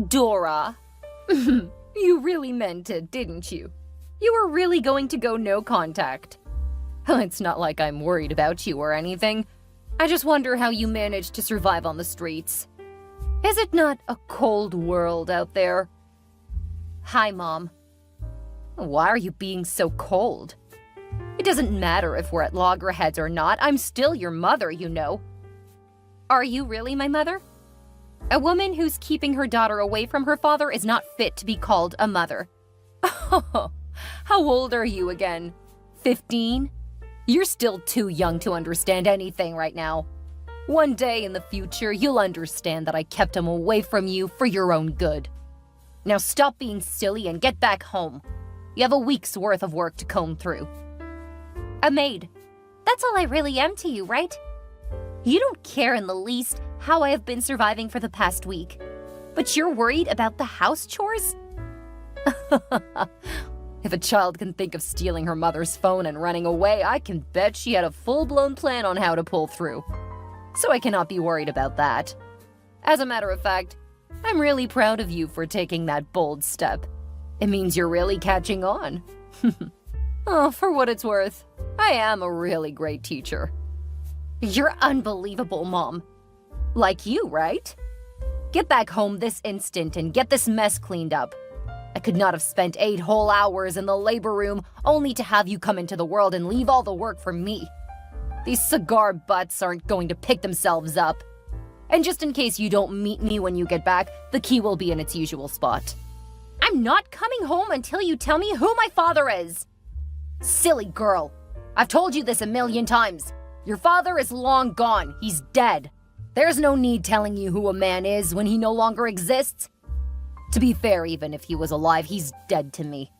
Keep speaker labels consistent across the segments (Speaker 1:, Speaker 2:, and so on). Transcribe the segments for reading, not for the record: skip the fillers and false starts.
Speaker 1: Dora. You really meant it, didn't you? You were really going to go no contact. It's not like I'm worried about you or anything. I just wonder how you managed to survive on the streets. Is it not a cold world out there? Hi, Mom. Why are you being so cold? It doesn't matter if we're at loggerheads or not. I'm still your mother, you know. Are you really my mother? A woman who's keeping her daughter away from her father is not fit to be called a mother. How old are you again? 15? You're still too young to understand anything right now. One day in the future, you'll understand that I kept him away from you for your own good. Now stop being silly and get back home. You have a week's worth of work to comb through. A maid. That's all I really am to you, right? You don't care in the least how I have been surviving for the past week. But you're worried about the house chores? If a child can think of stealing her mother's phone and running away, I can bet she had a full-blown plan on how to pull through. So I cannot be worried about that. As a matter of fact, I'm really proud of you for taking that bold step. It means you're really catching on. Oh, for what it's worth, I am a really great teacher. You're unbelievable, Mom. Like you, right? Get back home this instant and get this mess cleaned up. I could not have spent 8 whole hours in the labor room only to have you come into the world and leave all the work for me. These cigar butts aren't going to pick themselves up. And just in case you don't meet me when you get back, the key will be in its usual spot. I'm not coming home until you tell me who my father is. Silly girl. I've told you this a million times. Your father is long gone. He's dead. There's no need telling you who a man is when he no longer exists. To be fair, even if he was alive, he's dead to me.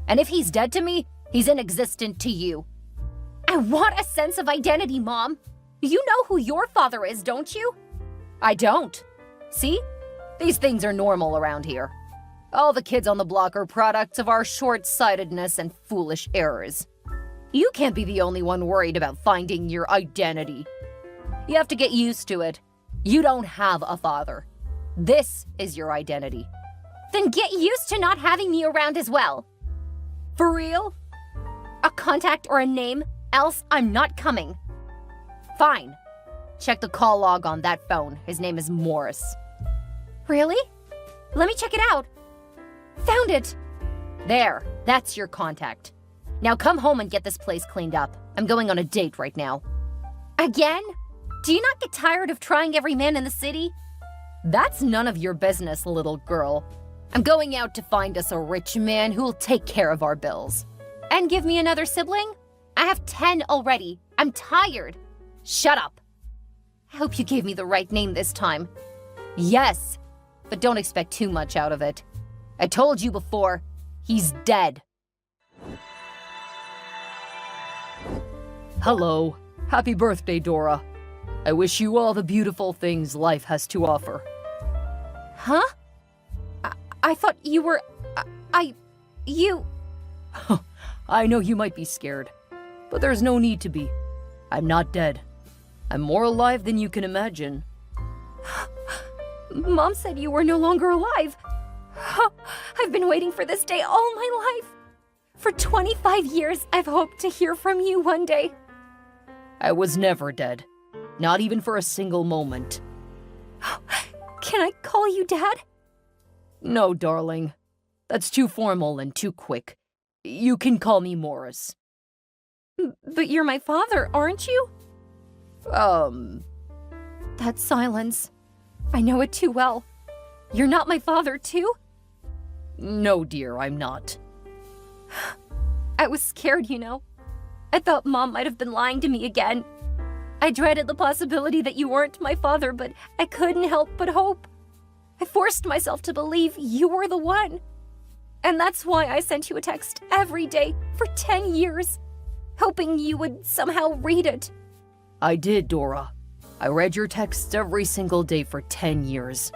Speaker 1: And if he's dead to me, he's inexistent to you. I want a sense of identity, Mom. You know who your father is, don't you? I don't. See? These things are normal around here. All the kids on the block are products of our short-sightedness and foolish errors. You can't be the only one worried about finding your identity. You have to get used to it. You don't have a father. This is your identity. Then get used to not having me around as well. For real? A contact or a name, else I'm not coming. Fine. Check the call log on that phone. His name is Morris. Really? Let me check it out. Found it. There, that's your contact. Now come home and get this place cleaned up. I'm going on a date right now. Again? Do you not get tired of trying every man in the city? That's none of your business, little girl. I'm going out to find us a rich man who'll take care of our bills. And give me another sibling? I have 10 already. I'm tired. Shut up. I hope you gave me the right name this time. Yes, but don't expect too much out of it. I told you before, he's dead. Hello. Happy birthday, Dora. I wish you all the beautiful things life has to offer. Huh? I thought you were... You... I know you might be scared, but there's no need to be. I'm not dead. I'm more alive than you can imagine. Mom said you were no longer alive. I've been waiting for this day all my life. For 25 years, I've hoped to hear from you one day. I was never dead. Not even for a single moment. Can I call you Dad? No, darling. That's too formal and too quick. You can call me Morris. But you're my father, aren't you? That silence. I know it too well. You're not my father, too? No, dear, I'm not. I was scared, you know. I thought Mom might have been lying to me again. I dreaded the possibility that you weren't my father, but I couldn't help but hope. I forced myself to believe you were the one. And that's why I sent you a text every day for 10 years, hoping you would somehow read it. I did, Dora. I read your texts every single day for 10 years.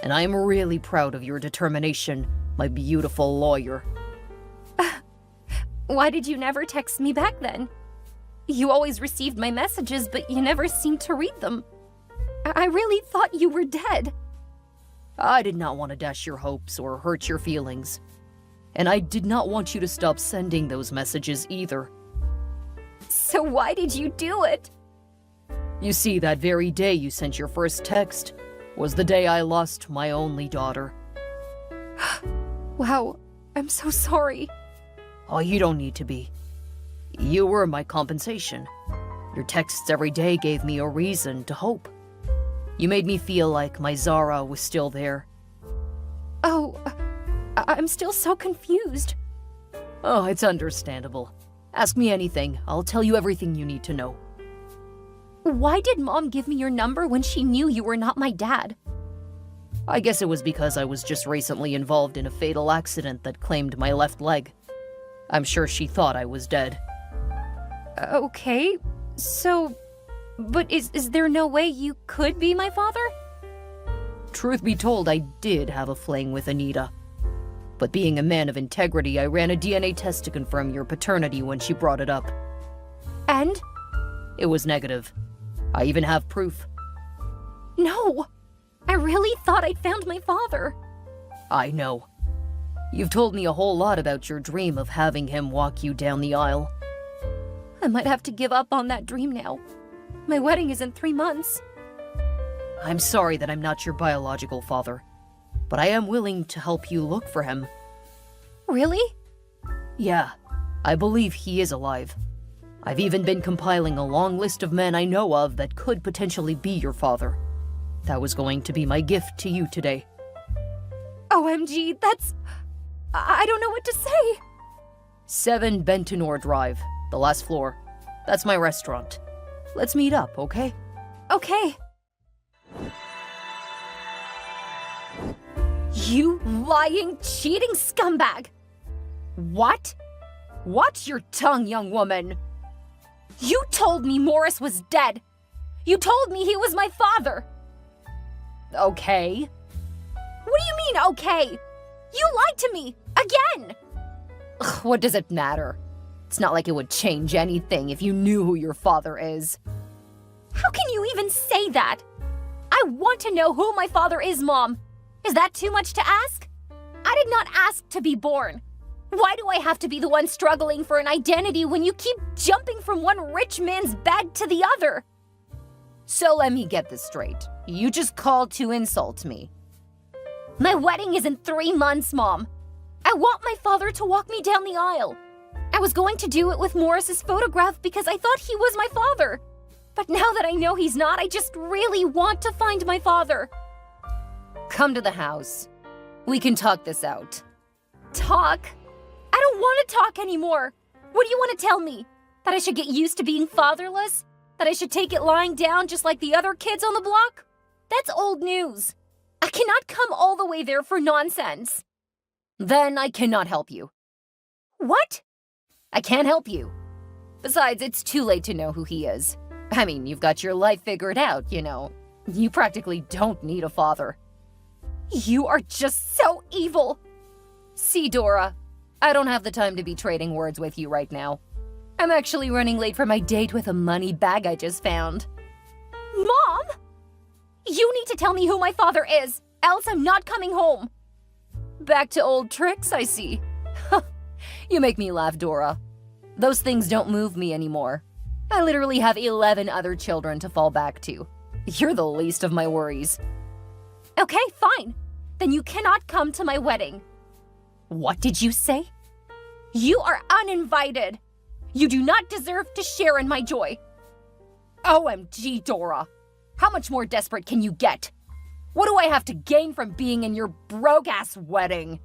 Speaker 1: And I am really proud of your determination, my beautiful lawyer. Why did you never text me back then? You always received my messages, but you never seemed to read them. I really thought you were dead. I did not want to dash your hopes or hurt your feelings. And I did not want you to stop sending those messages either.
Speaker 2: So why did you do it?
Speaker 1: You see, that very day you sent your first text was the day I lost my only daughter.
Speaker 2: Wow, I'm so sorry.
Speaker 1: Oh, you don't need to be. You were my compensation. Your texts every day gave me a reason to hope. You made me feel like my Zara was still there.
Speaker 2: Oh, I'm still so confused.
Speaker 1: Oh, it's understandable. Ask me anything. I'll tell you everything you need to know.
Speaker 2: Why did Mom give me your number when she knew you were not my dad?
Speaker 1: I guess it was because I was just recently involved in a fatal accident that claimed my left leg. I'm sure she thought I was dead.
Speaker 2: Okay, so... But is there no way you could be my father?
Speaker 1: Truth be told, I did have a fling with Anita. But being a man of integrity, I ran a DNA test to confirm your paternity when she brought it up.
Speaker 2: And?
Speaker 1: It was negative. I even have proof.
Speaker 2: No! I really thought I'd found my father.
Speaker 1: I know. You've told me a whole lot about your dream of having him walk you down the aisle.
Speaker 2: I might have to give up on that dream now. My wedding is in 3 months.
Speaker 1: I'm sorry that I'm not your biological father, but I am willing to help you look for him.
Speaker 2: Really?
Speaker 1: Yeah, I believe he is alive. I've even been compiling a long list of men I know of that could potentially be your father. That was going to be my gift to you today.
Speaker 2: OMG, that's... I don't know what to say.
Speaker 1: 7 Bentonor Drive, the last floor. That's my restaurant. Let's meet up, okay?
Speaker 2: Okay. You lying, cheating scumbag!
Speaker 1: What? Watch your tongue, young woman!
Speaker 2: You told me Morris was dead! You told me he was my father!
Speaker 1: Okay.
Speaker 2: What do you mean, okay? You lied to me! Again!
Speaker 1: Ugh, what does it matter? It's not like it would change anything if you knew who your father is.
Speaker 2: How can you even say that? I want to know who my father is, Mom. Is that too much to ask? I did not ask to be born. Why do I have to be the one struggling for an identity when you keep jumping from one rich man's bed to the other?
Speaker 1: So let me get this straight. You just called to insult me.
Speaker 2: My wedding is in 3 months, Mom. I want my father to walk me down the aisle. I was going to do it with Morris's photograph because I thought he was my father. But now that I know he's not, I just really want to find my father.
Speaker 1: Come to the house. We can talk this out.
Speaker 2: Talk? I don't want to talk anymore. What do you want to tell me? That I should get used to being fatherless? That I should take it lying down just like the other kids on the block? That's old news. I cannot come all the way there for nonsense.
Speaker 1: Then I cannot help you.
Speaker 2: What?
Speaker 1: I can't help you. Besides, it's too late to know who he is. I mean, you've got your life figured out, you know. You practically don't need a father.
Speaker 2: You are just so evil.
Speaker 1: See, Dora, I don't have the time to be trading words with you right now. I'm actually running late for my date with a money bag I just found.
Speaker 2: Mom! You need to tell me who my father is, else I'm not coming home.
Speaker 1: Back to old tricks, I see. You make me laugh, Dora. Those things don't move me anymore. I literally have 11 other children to fall back to. You're the least of my worries.
Speaker 2: Okay, fine. Then you cannot come to my wedding.
Speaker 1: What did you say?
Speaker 2: You are uninvited. You do not deserve to share in my joy.
Speaker 1: OMG, Dora. How much more desperate can you get? What do I have to gain from being in your broke-ass wedding?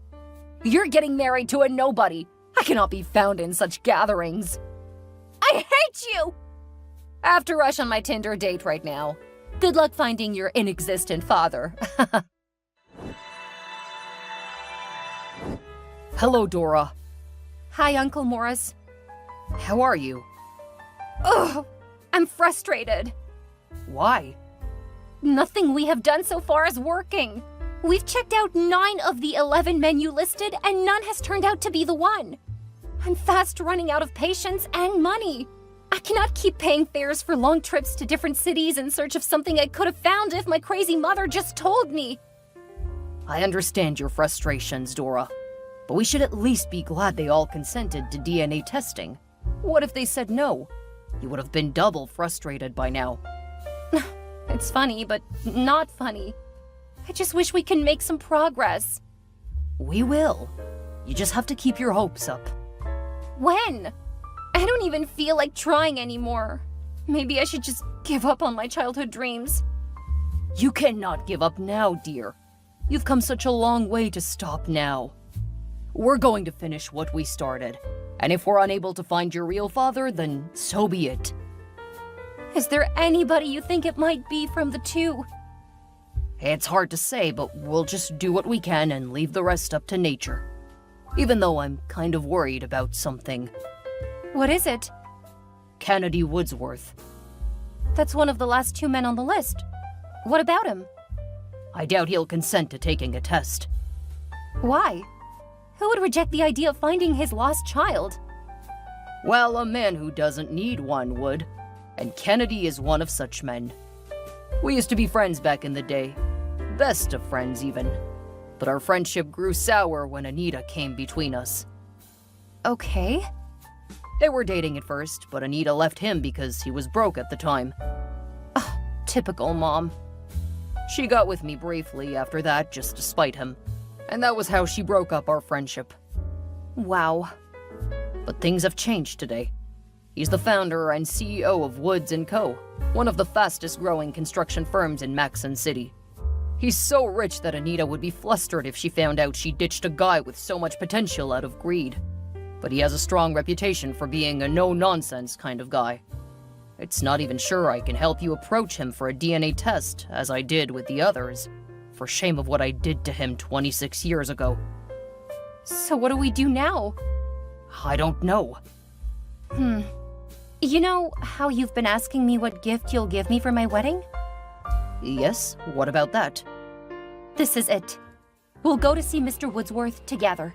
Speaker 1: You're getting married to a nobody. I cannot be found in such gatherings.
Speaker 2: I hate you!
Speaker 1: I have to rush on my Tinder date right now. Good luck finding your inexistent father. Hello, Dora.
Speaker 2: Hi, Uncle Morris.
Speaker 1: How are you?
Speaker 2: Ugh, I'm frustrated.
Speaker 1: Why?
Speaker 2: Nothing we have done so far is working. We've checked out 9 of the 11 men you listed, and none has turned out to be the one. I'm fast running out of patience and money. I cannot keep paying fares for long trips to different cities in search of something I could have found if my crazy mother just told me.
Speaker 1: I understand your frustrations, Dora, but we should at least be glad they all consented to DNA testing. What if they said no? You would have been double frustrated by now.
Speaker 2: It's funny, but not funny. I just wish we can make some progress.
Speaker 1: We will. You just have to keep your hopes up.
Speaker 2: When? I don't even feel like trying anymore. Maybe I should just give up on my childhood dreams.
Speaker 1: You cannot give up now, dear. You've come such a long way to stop now. We're going to finish what we started. And if we're unable to find your real father, then so be it.
Speaker 2: Is there anybody you think it might be from the two?
Speaker 1: It's hard to say, but we'll just do what we can and leave the rest up to nature. Even though I'm kind of worried about something.
Speaker 2: What is it?
Speaker 1: Kennedy Woodsworth.
Speaker 2: That's one of the last two men on the list. What about him?
Speaker 1: I doubt he'll consent to taking a test.
Speaker 2: Why? Who would reject the idea of finding his lost child?
Speaker 1: Well, a man who doesn't need one would. And Kennedy is one of such men. We used to be friends back in the day. Best of friends, even. But our friendship grew sour when Anita came between us.
Speaker 2: Okay.
Speaker 1: They were dating at first, but Anita left him because he was broke at the time.
Speaker 2: Typical mom.
Speaker 1: She got with me briefly after that, just to spite him. And that was how she broke up our friendship.
Speaker 2: Wow.
Speaker 1: But things have changed today. He's the founder and CEO of Woods & Co., one of the fastest-growing construction firms in Maxon City. He's so rich that Anita would be flustered if she found out she ditched a guy with so much potential out of greed. But he has a strong reputation for being a no-nonsense kind of guy. It's not even sure I can help you approach him for a DNA test, as I did with the others, for shame of what I did to him 26 years ago.
Speaker 2: So what do we do now?
Speaker 1: I don't know.
Speaker 2: You know how you've been asking me what gift you'll give me for my wedding?
Speaker 1: Yes, what about that?
Speaker 2: This is it. We'll go to see Mr. Woodsworth together.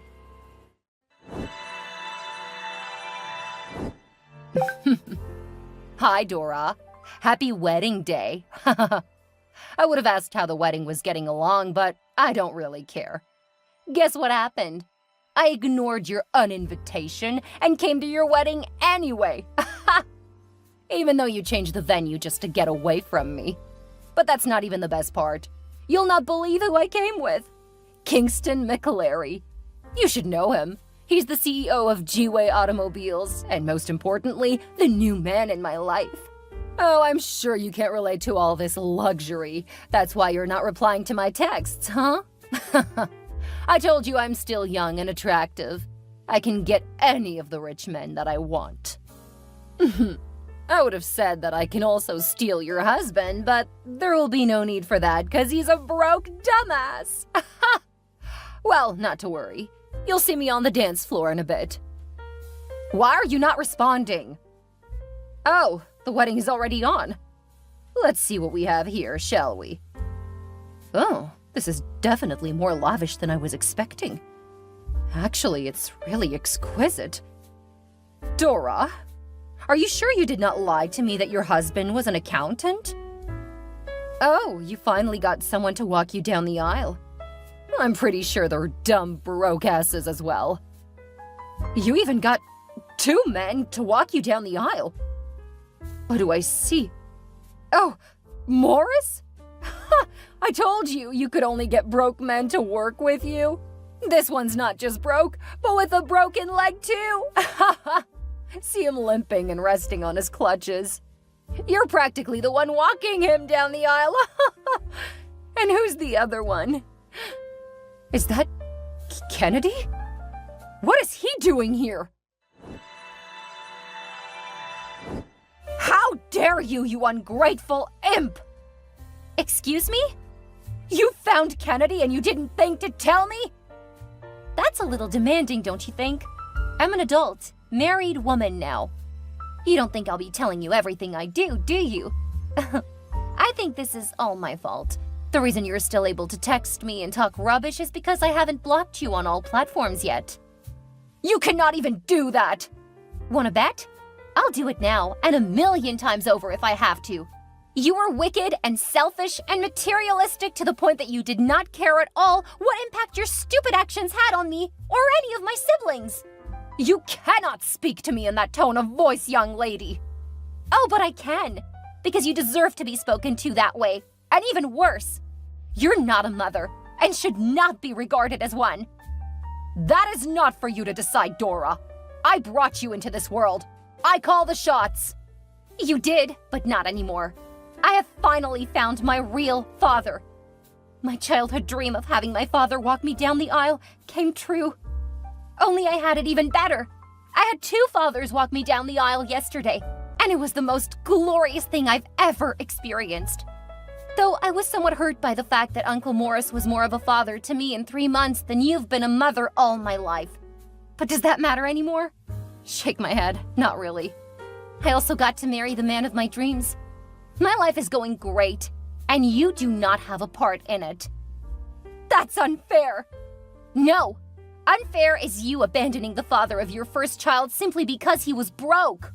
Speaker 1: Hi, Dora. Happy wedding day. I would have asked how the wedding was getting along, but I don't really care. Guess what happened? I ignored your uninvitation and came to your wedding anyway. Even though you changed the venue just to get away from me. But that's not even the best part. You'll not believe who I came with. Kingston McAlery. You should know him. He's the CEO of G-Way Automobiles, and most importantly, the new man in my life. Oh, I'm sure you can't relate to all this luxury. That's why you're not replying to my texts, huh? I told you I'm still young and attractive. I can get any of the rich men that I want. I would have said that I can also steal your husband, but there will be no need for that because he's a broke dumbass. Well, not to worry. You'll see me on the dance floor in a bit. Why are you not responding? Oh, the wedding is already on. Let's see what we have here, shall we? Oh, this is definitely more lavish than I was expecting. Actually, it's really exquisite. Dora, are you sure you did not lie to me that your husband was an accountant? Oh, you finally got someone to walk you down the aisle. I'm pretty sure they're dumb broke asses as well. You even got 2 men to walk you down the aisle. What do I see? Oh, Morris? I told you you could only get broke men to work with you. This one's not just broke, but with a broken leg too. See him limping and resting on his clutches. You're practically the one walking him down the aisle. And who's the other one? Is that Kennedy? What is he doing here? How dare you, you ungrateful imp!
Speaker 2: Excuse me?
Speaker 1: You found Kennedy and you didn't think to tell me?
Speaker 2: That's a little demanding, don't you think? I'm an adult, married woman now. You don't think I'll be telling you everything I do you? I think this is all my fault. The reason you're still able to text me and talk rubbish is because I haven't blocked you on all platforms yet.
Speaker 1: You cannot even do that!
Speaker 2: Wanna bet? I'll do it now, and 1,000,000 times over if I have to. You were wicked and selfish and materialistic to the point that you did not care at all what impact your stupid actions had on me or any of my siblings.
Speaker 1: You cannot speak to me in that tone of voice, young lady.
Speaker 2: Oh, but I can, because you deserve to be spoken to that way, and even worse. You're not a mother and should not be regarded as one.
Speaker 1: That is not for you to decide, Dora. I brought you into this world. I call the shots.
Speaker 2: You did, but not anymore. I have finally found my real father. My childhood dream of having my father walk me down the aisle came true. Only I had it even better. I had 2 fathers walk me down the aisle yesterday, and it was the most glorious thing I've ever experienced. Though I was somewhat hurt by the fact that Uncle Morris was more of a father to me in 3 months than you've been a mother all my life. But does that matter anymore?
Speaker 1: Shake my head. Not really.
Speaker 2: I also got to marry the man of my dreams. My life is going great, and you do not have a part in it.
Speaker 1: That's unfair.
Speaker 2: No. Unfair is you abandoning the father of your first child simply because he was broke.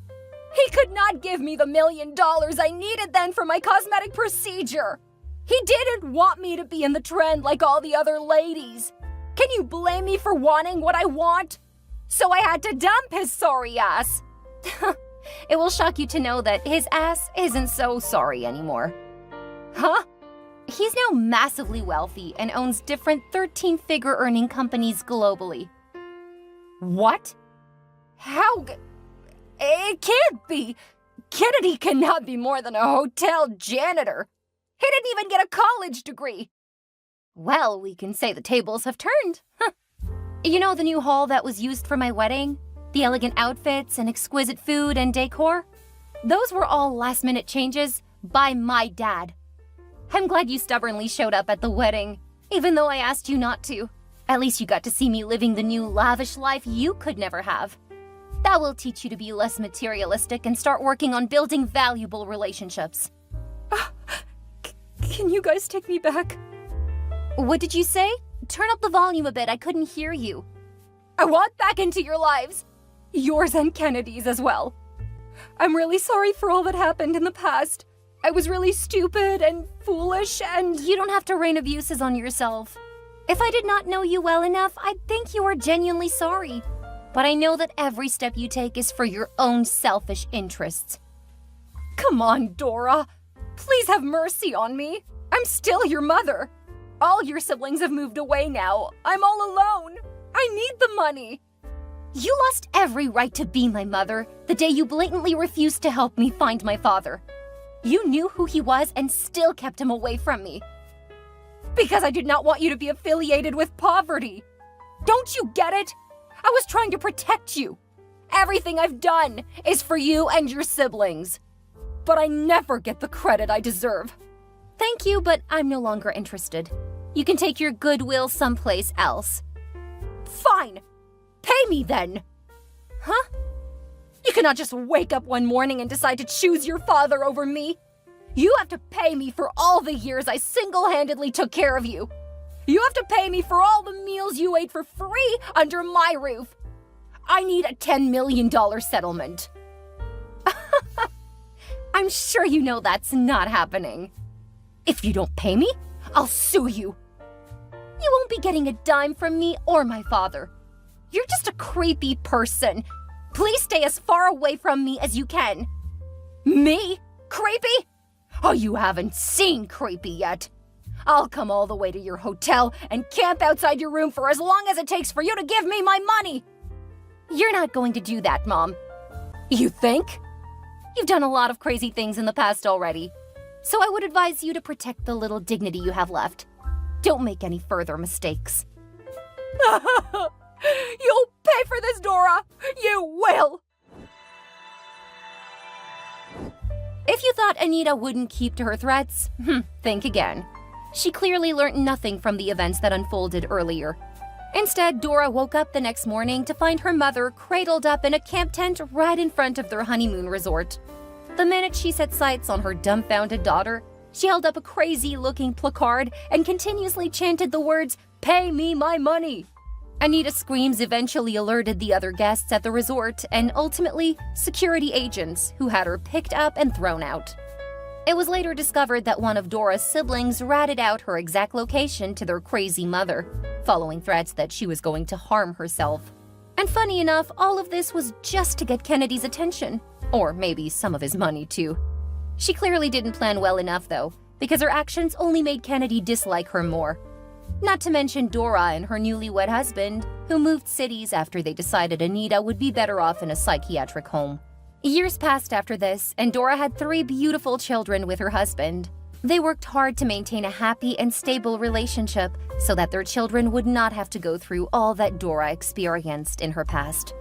Speaker 1: He could not give me the $1 million I needed then for my cosmetic procedure. He didn't want me to be in the trend like all the other ladies. Can you blame me for wanting what I want? So I had to dump his sorry ass.
Speaker 2: It will shock you to know that his ass isn't so sorry anymore.
Speaker 1: Huh?
Speaker 2: He's now massively wealthy and owns different 13-figure earning companies globally.
Speaker 1: What? How? It can't be. Kennedy cannot be more than a hotel janitor. He didn't even get a college degree.
Speaker 2: Well, we can say the tables have turned. You know the new hall that was used for my wedding? The elegant outfits and exquisite food and decor? Those were all last-minute changes by my dad. I'm glad you stubbornly showed up at the wedding, even though I asked you not to. At least you got to see me living the new lavish life you could never have. That will teach you to be less materialistic and start working on building valuable relationships.
Speaker 1: Can you guys take me back?
Speaker 2: What did you say? Turn up the volume a bit, I couldn't hear you.
Speaker 1: I want back into your lives. Yours and Kennedy's as well. I'm really sorry for all that happened in the past. I was really stupid and foolish and...
Speaker 2: You don't have to rain abuses on yourself. If I did not know you well enough, I'd think you were genuinely sorry. But I know that every step you take is for your own selfish interests.
Speaker 1: Come on, Dora. Please have mercy on me. I'm still your mother. All your siblings have moved away now. I'm all alone. I need the money.
Speaker 2: You lost every right to be my mother the day you blatantly refused to help me find my father. You knew who he was and still kept him away from me.
Speaker 1: Because I did not want you to be affiliated with poverty. Don't you get it? I was trying to protect you. Everything I've done is for you and your siblings. But I never get the credit I deserve.
Speaker 2: Thank you, but I'm no longer interested. You can take your goodwill someplace else.
Speaker 1: Fine. Pay me then. Huh? You cannot just wake up one morning and decide to choose your father over me. You have to pay me for all the years I single-handedly took care of you. You have to pay me for all the meals you ate for free under my roof. I need a $10 million settlement.
Speaker 2: I'm sure you know that's not happening.
Speaker 1: If you don't pay me, I'll sue you.
Speaker 2: You won't be getting a dime from me or my father. You're just a creepy person. Please stay as far away from me as you can.
Speaker 1: Me? Creepy? Oh, you haven't seen creepy yet. I'll come all the way to your hotel and camp outside your room for as long as it takes for you to give me my money.
Speaker 2: You're not going to do that, Mom.
Speaker 1: You think?
Speaker 2: You've done a lot of crazy things in the past already. So I would advise you to protect the little dignity you have left. Don't make any further mistakes.
Speaker 1: You'll pay for this, Dora! You will!
Speaker 2: If you thought Anita wouldn't keep to her threats, think again. She clearly learned nothing from the events that unfolded earlier. Instead, Dora woke up the next morning to find her mother cradled up in a camp tent right in front of their honeymoon resort. The minute she set sights on her dumbfounded daughter, she held up a crazy-looking placard and continuously chanted the words, "Pay me my money!" Anita's screams eventually alerted the other guests at the resort and ultimately security agents who had her picked up and thrown out. It was later discovered that one of Dora's siblings ratted out her exact location to their crazy mother, following threats that she was going to harm herself. And funny enough, all of this was just to get Kennedy's attention. Or maybe some of his money, too. She clearly didn't plan well enough, though, because her actions only made Kennedy dislike her more. Not to mention Dora and her newlywed husband, who moved cities after they decided Anita would be better off in a psychiatric home. Years passed after this, and Dora had 3 beautiful children with her husband. They worked hard to maintain a happy and stable relationship so that their children would not have to go through all that Dora experienced in her past.